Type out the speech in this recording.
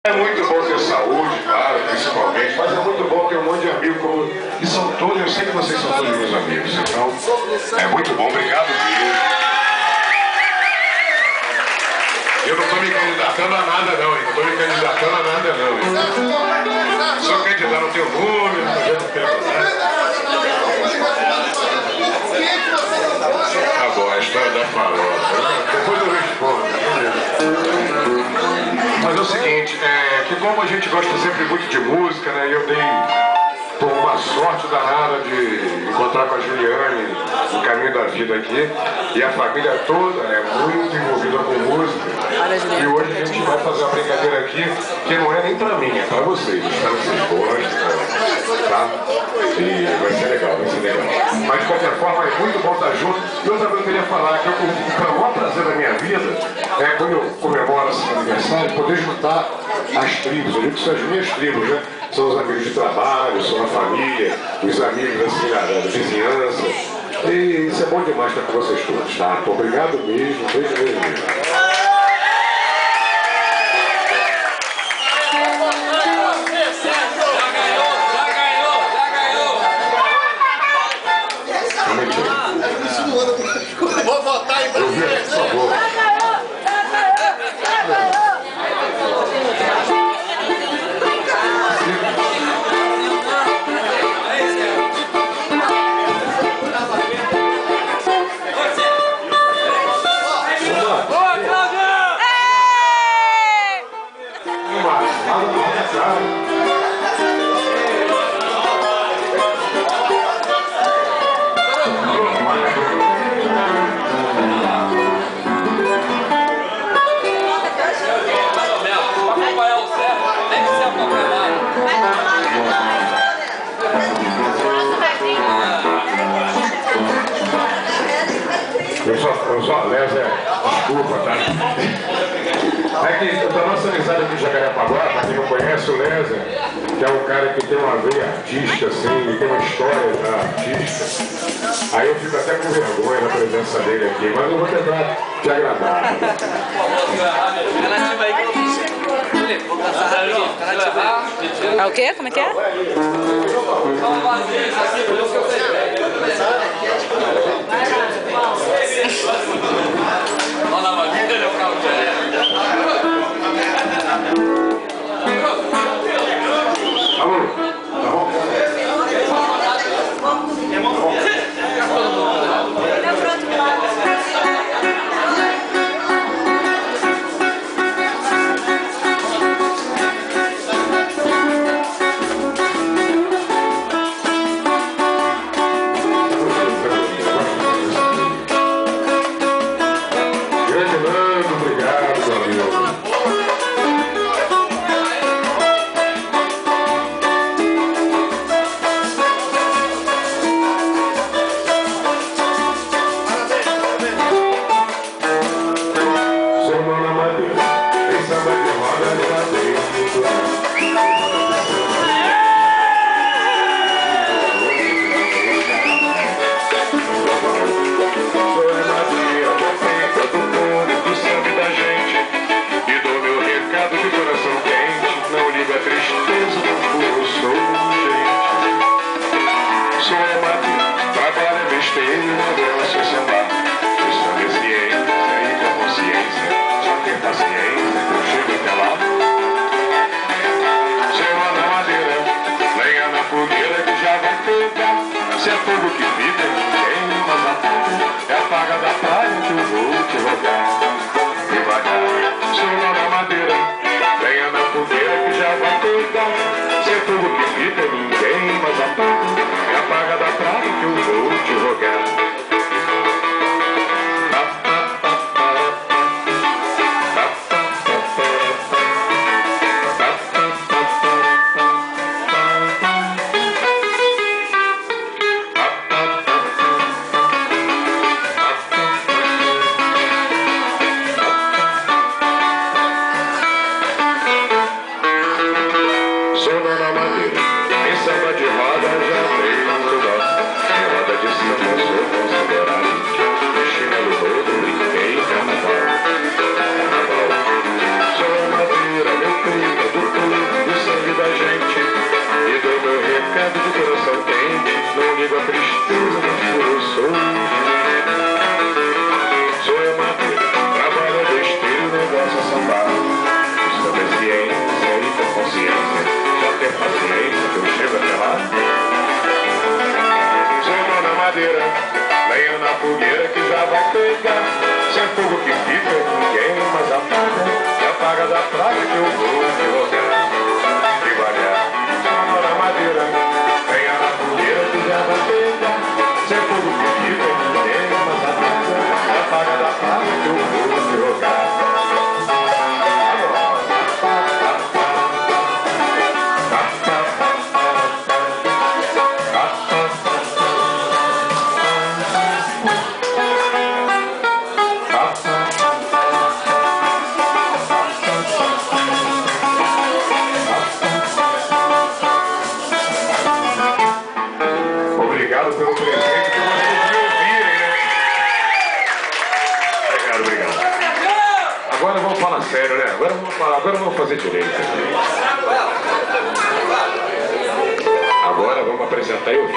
É muito bom ter saúde, claro, principalmente, mas é muito bom ter um monte de amigos como... E são todos, eu sei que vocês são todos meus amigos, então é muito bom, obrigado mesmo. Eu não estou me candidatando a nada não, hein? Não estou me candidatando a nada não, hein? Sou candidato, não tenho nome, não tenho nada. Tá bom, a história da farofa. Depois eu respondo. Mas é o seguinte, que como a gente gosta sempre muito de música, né? Eu dei por uma sorte danada de encontrar com a Juliane no caminho da vida aqui. E a família toda é muito envolvida com música. E hoje a gente vai fazer uma brincadeira aqui que não é nem pra mim, é pra vocês. Espero que vocês gostem, tá? E vai ser legal, vai ser legal. Mas de qualquer forma é muito bom estar junto. E outra coisa que eu queria falar, que o maior prazer da minha vida é quando eu comemoro esse aniversário, poder juntar as tribos. Eu digo que são as minhas tribos, né? São os amigos de trabalho, são a família, os amigos assim, da vizinhança. E isso é bom demais estar com vocês todos, tá? Obrigado mesmo, beijo mesmo. Vou votar em brasileiro. Por favor. Eu só Lésia, desculpa, tá? É que da nossa amizade aqui em Jacarepaguá, pra quem não conhece o Lésia, que é um cara que tem uma veia artística, assim, e tem uma história artística. Aí eu fico até com vergonha na presença dele aqui, mas eu vou tentar te agradar. É o quê? Como é que é? Alô, tá bom? madeira, lenha na fogueira que já vai pegar. Se é fogo que fica, ninguém mais apaga. Se apaga da praia que eu vou te rogar. Devagar, só na madeira, lenha na fogueira que já vai pegar. Se é fogo que fica, ninguém mais apaga. Se apaga da praia que eu vou te rogar. Obrigado pelo presente que vocês me ouvirem, né? Obrigado. Agora vamos falar sério, né? Agora vamos fazer direito aqui. Agora vamos apresentar eu.